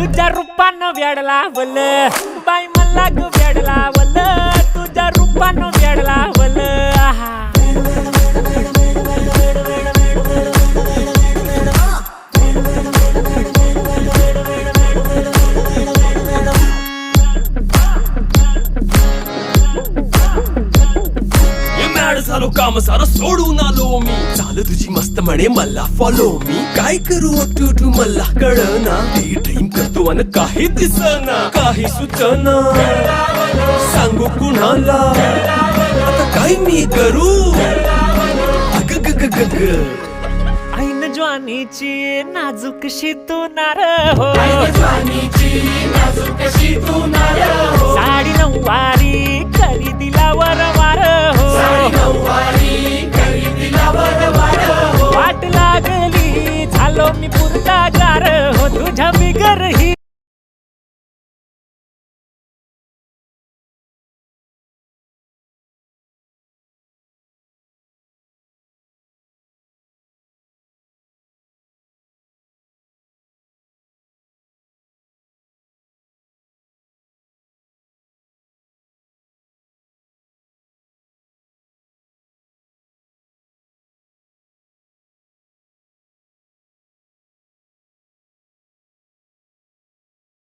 तुझ्या रूपानं वेड लावल बाई मला ग वेड लावल तुझ्या रूपानं वेड लावल आहा झालो काम सारं सोडून आलो मी चाल तुझी मस्त म्हणे मला फॉलो मी काय करू टू मला कळना ड्रीम करतो आणि काही दिसना काही सुचना सांगू कुणाला आता काय मी करू अग ग ग ग ग ऐन ज्वानीची नाजूकशी तू नार हो साडी नऊवारी करी दिला वरवार हो वाट लागली झालो मी पुरता गार हो तुझ्या बिगर ही